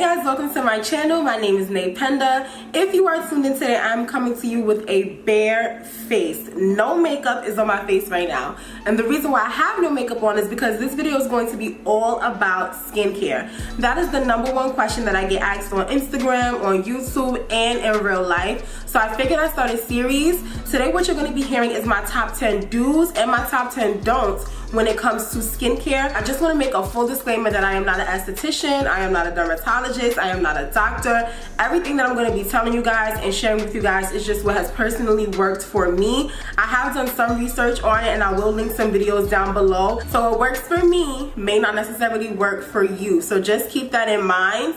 Guys, welcome to my channel. My name is Penda. If you are tuned in today, I'm coming to you with a bare face. No makeup is on my face right now. And the reason why I have no makeup on is because this video is going to be all about skincare. That is the #1 question that I get asked on Instagram, on YouTube, and in real life. So I figured I'd start a series. Today what you're going to be hearing is my top 10 do's and my top 10 don'ts when it comes to skincare. I just want to make a full disclaimer that I am not an esthetician, I am not a dermatologist, I am not a doctor. Everything that I'm going to be telling you guys and sharing with you guys is just what has personally worked for me. I have done some research on it and I will link some videos down below. So what works for me may not necessarily work for you. So just keep that in mind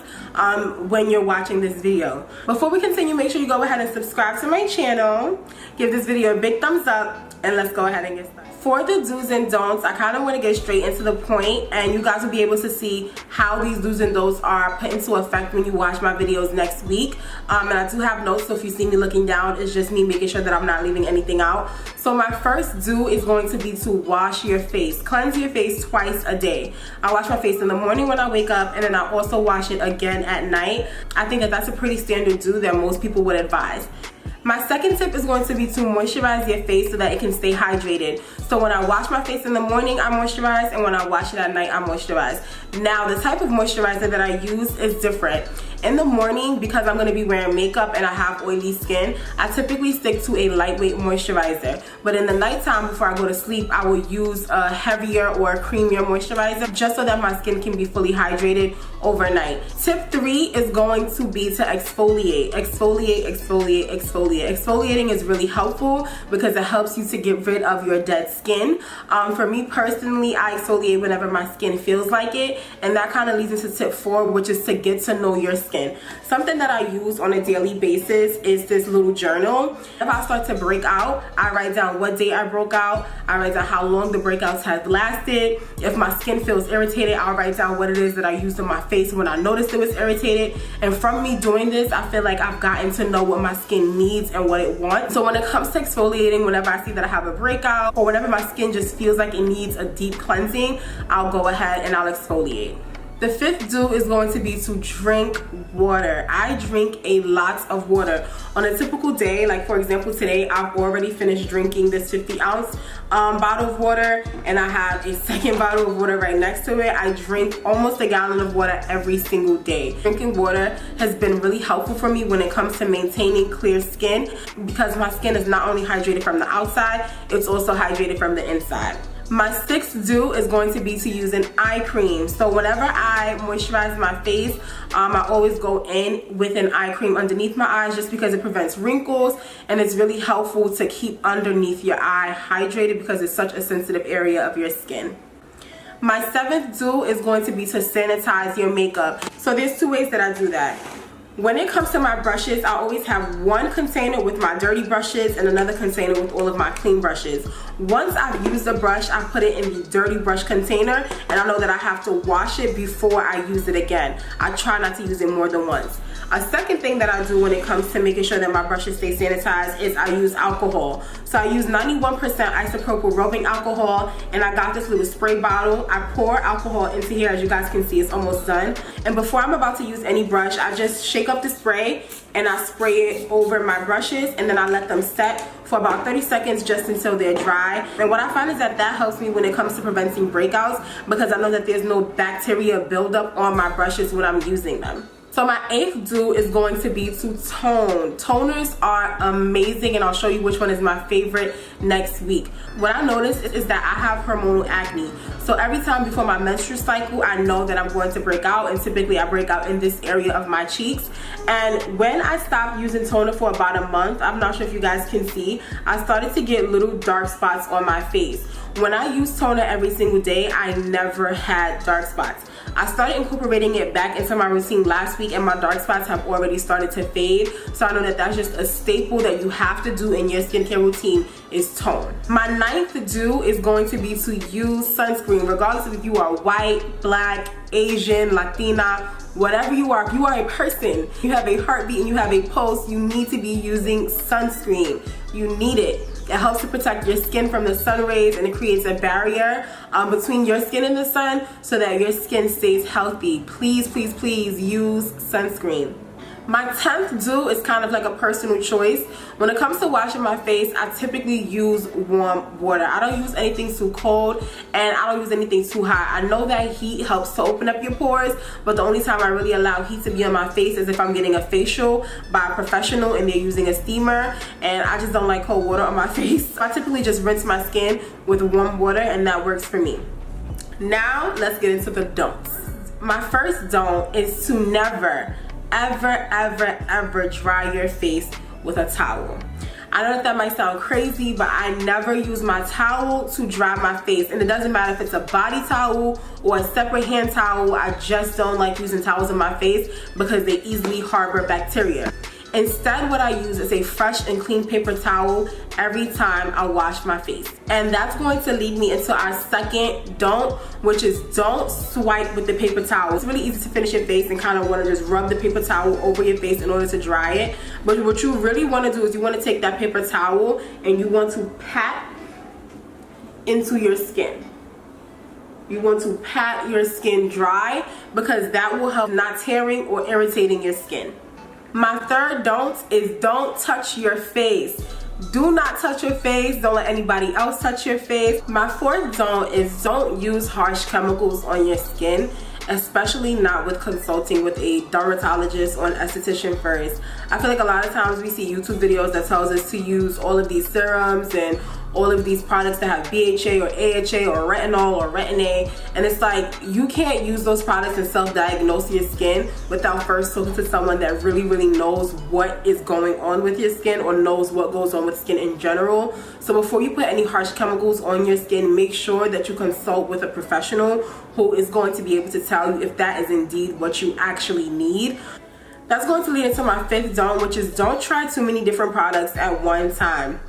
when you're watching this video. Before we continue, make sure you go ahead and subscribe to my channel. Give this video a big thumbs up and let's go ahead and get started. For the do's and don'ts, I kind of want to get straight into the point, and you guys will be able to see how these do's and don'ts are put into effect when you watch my videos next week. And I do have notes, so if you see me looking down, it's just me making sure that I'm not leaving anything out. So my first do is going to be to wash your face. Cleanse your face twice a day. I wash my face in the morning when I wake up, and then I also wash it again at night. I think that that's a pretty standard do that most people would advise. My second tip is going to be to moisturize your face so that it can stay hydrated. So when I wash my face in the morning, I moisturize, and when I wash it at night, I moisturize. Now, the type of moisturizer that I use is different. In the morning, because I'm going to be wearing makeup and I have oily skin, I typically stick to a lightweight moisturizer. But in the nighttime, before I go to sleep, I will use a heavier or a creamier moisturizer just so that my skin can be fully hydrated overnight. Tip 3 is going to be to exfoliate. Exfoliate, exfoliate, exfoliate. Exfoliating is really helpful because it helps you to get rid of your dead skin. For me personally, I exfoliate whenever my skin feels like it, and that kind of leads into tip 4, which is to get to know your skin. Something that I use on a daily basis is this little journal. If I start to break out, I write down what day I broke out. I write down how long the breakouts have lasted. If my skin feels irritated, I'll write down what it is that I used on my face when I noticed it was irritated. And from me doing this, I feel like I've gotten to know what my skin needs and what it wants. So when it comes to exfoliating, whenever I see that I have a breakout or whenever my skin just feels like it needs a deep cleansing, I'll go ahead and I'll exfoliate. The 5th do is going to be to drink water. I drink a lot of water. On a typical day, like for example today, I've already finished drinking this 50-ounce bottle of water, and I have a second bottle of water right next to it. I drink almost a gallon of water every single day. Drinking water has been really helpful for me when it comes to maintaining clear skin, because my skin is not only hydrated from the outside, it's also hydrated from the inside. My 6th do is going to be to use an eye cream. So whenever I moisturize my face, I always go in with an eye cream underneath my eyes just because it prevents wrinkles, and it's really helpful to keep underneath your eye hydrated because it's such a sensitive area of your skin. My 7th do is going to be to sanitize your makeup. So there's 2 ways that I do that. When it comes to my brushes, I always have one container with my dirty brushes and another container with all of my clean brushes. Once I've used a brush, I put it in the dirty brush container, and I know that I have to wash it before I use it again. I try not to use it more than once. A second thing that I do when it comes to making sure that my brushes stay sanitized is I use alcohol. So I use 91% isopropyl rubbing alcohol, and I got this little spray bottle. I pour alcohol into here. As you guys can see, it's almost done. And before I'm about to use any brush, I just shake up the spray and I spray it over my brushes, and then I let them set for about 30 seconds just until they're dry. And what I find is that that helps me when it comes to preventing breakouts, because I know that there's no bacteria buildup on my brushes when I'm using them. So my 8th do is going to be to tone. Toners are amazing, and I'll show you which one is my favorite next week. What I noticed is that I have hormonal acne. So every time before my menstrual cycle, I know that I'm going to break out, and typically I break out in this area of my cheeks. And when I stopped using toner for about a month, I'm not sure if you guys can see, I started to get little dark spots on my face. When I use toner every single day, I never had dark spots. I started incorporating it back into my routine last week, and my dark spots have already started to fade. So I know that that's just a staple that you have to do in your skincare routine is tone. My 9th do is going to be to use sunscreen, regardless of if you are white, black, Asian, Latina, whatever you are. If you are a person, you have a heartbeat and you have a pulse, you need to be using sunscreen. You need it. It helps to protect your skin from the sun rays, and it creates a barrier between your skin and the sun so that your skin stays healthy. Please, please, please use sunscreen. My 10th do is kind of like a personal choice. When it comes to washing my face, I typically use warm water. I don't use anything too cold, and I don't use anything too hot. I know that heat helps to open up your pores, but the only time I really allow heat to be on my face is if I'm getting a facial by a professional and they're using a steamer, and I just don't like cold water on my face. I typically just rinse my skin with warm water, and that works for me. Now, let's get into the don'ts. My first don't is to never, ever dry your face with a towel. I know that might sound crazy, but I never use my towel to dry my face, and it doesn't matter if it's a body towel or a separate hand towel. I just don't like using towels on my face because they easily harbor bacteria. Instead, what I use is a fresh and clean paper towel every time I wash my face. And that's going to lead me into our second don't, which is don't swipe with the paper towel. It's really easy to finish your face and kind of want to just rub the paper towel over your face in order to dry it. But what you really want to do is you want to take that paper towel and you want to pat into your skin. You want to pat your skin dry because that will help not tearing or irritating your skin. My third don't is don't touch your face. Do not touch your face. Don't let anybody else touch your face. My fourth don't is don't use harsh chemicals on your skin, especially not with consulting with a dermatologist or an esthetician first. I feel like a lot of times we see YouTube videos that tells us to use all of these serums and all of these products that have BHA or AHA or retinol or retin-A, and it's like you can't use those products and self-diagnose your skin without first talking to someone that really knows what is going on with your skin or knows what goes on with skin in general. So before you put any harsh chemicals on your skin, make sure that you consult with a professional who is going to be able to tell you if that is indeed what you actually need. That's going to lead into my fifth don't, which is don't try too many different products at one time.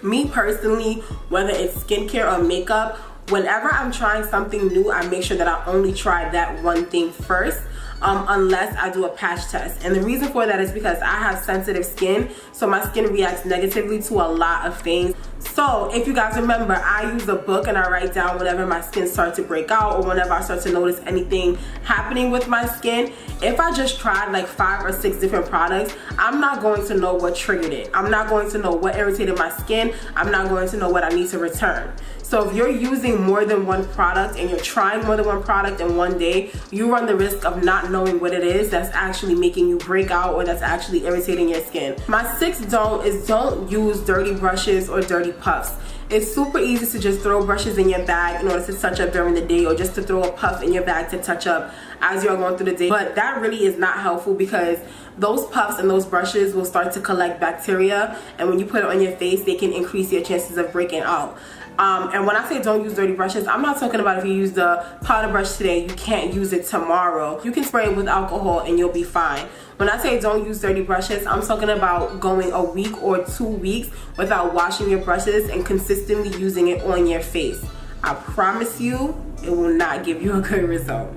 Me personally, whether it's skincare or makeup, whenever I'm trying something new, I make sure that I only try that one thing first, unless I do a patch test. And the reason for that is because I have sensitive skin, so my skin reacts negatively to a lot of things. So if you guys remember, I use a book and I write down whenever my skin starts to break out or whenever I start to notice anything happening with my skin. If I just tried like 5 or 6 different products, I'm not going to know what triggered it. I'm not going to know what irritated my skin. I'm not going to know what I need to return. So if you're using more than one product and you're trying more than one product in one day, you run the risk of not knowing what it is that's actually making you break out or that's actually irritating your skin. My sixth don't is don't use dirty brushes or dirty puffs. It's super easy to just throw brushes in your bag in order to touch up during the day, or just to throw a puff in your bag to touch up as you're going through the day. But that really is not helpful because those puffs and those brushes will start to collect bacteria, and when you put it on your face, they can increase your chances of breaking out. And when I say don't use dirty brushes, I'm not talking about if you use the powder brush today, you can't use it tomorrow. You can spray it with alcohol and you'll be fine. When I say don't use dirty brushes, I'm talking about going a week or 2 weeks without washing your brushes and consistently using it on your face. I promise you, it will not give you a good result.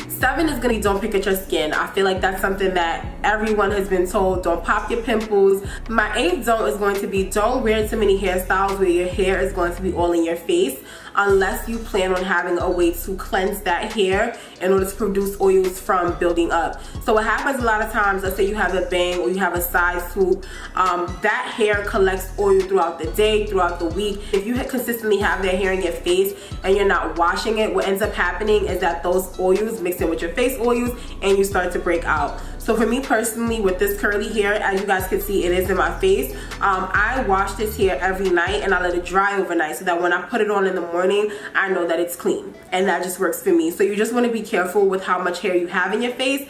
7 is gonna be don't pick at your skin. I feel like that's something that everyone has been told. Don't pop your pimples. My 8th don't is going to be don't wear too many hairstyles where your hair is going to be all in your face, unless you plan on having a way to cleanse that hair in order to produce oils from building up. So what happens a lot of times, let's say you have a bang or you have a side swoop, that hair collects oil throughout the day, throughout the week. If you consistently have that hair in your face and you're not washing it, what ends up happening is that those oils mix in with your face oils and you start to break out. So for me personally, with this curly hair, as you guys can see, it is in my face. I wash this hair every night and I let it dry overnight so that when I put it on in the morning, I know that it's clean, and that just works for me. So you just want to be careful with how much hair you have in your face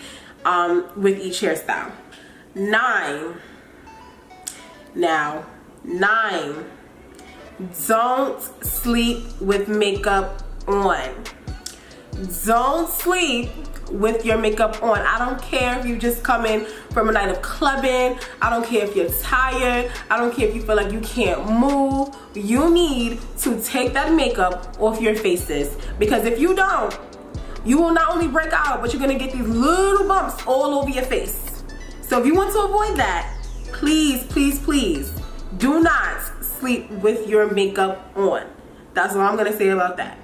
with each hairstyle. 9. Now, 9. Don't sleep with makeup on. Don't sleep with your makeup on. I don't care if you just come in from a night of clubbing. I don't care if you're tired. I don't care if you feel like you can't move. You need to take that makeup off your faces, because if you don't, you will not only break out, but you're gonna get these little bumps all over your face. So if you want to avoid that, please, please, please do not sleep with your makeup on. That's all I'm gonna say about that.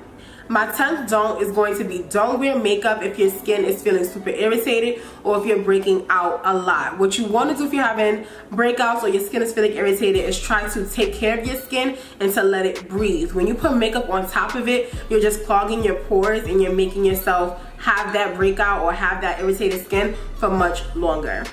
My 10th don't is going to be, don't wear makeup if your skin is feeling super irritated or if you're breaking out a lot. What you want to do if you're having breakouts or your skin is feeling irritated is try to take care of your skin and to let it breathe. When you put makeup on top of it, you're just clogging your pores and you're making yourself have that breakout or have that irritated skin for much longer.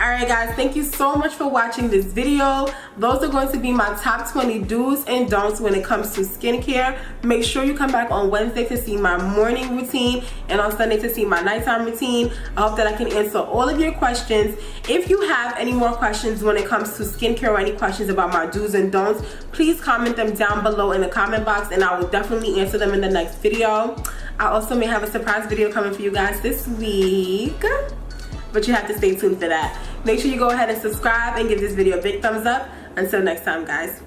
Alright guys, thank you so much for watching this video. Those are going to be my top 20 do's and don'ts when it comes to skincare. Make sure you come back on Wednesday to see my morning routine and on Sunday to see my nighttime routine. I hope that I can answer all of your questions. If you have any more questions when it comes to skincare or any questions about my do's and don'ts, please comment them down below in the comment box and I will definitely answer them in the next video. I also may have a surprise video coming for you guys this week, but you have to stay tuned for that. Make sure you go ahead and subscribe and give this video a big thumbs up. Until next time, guys.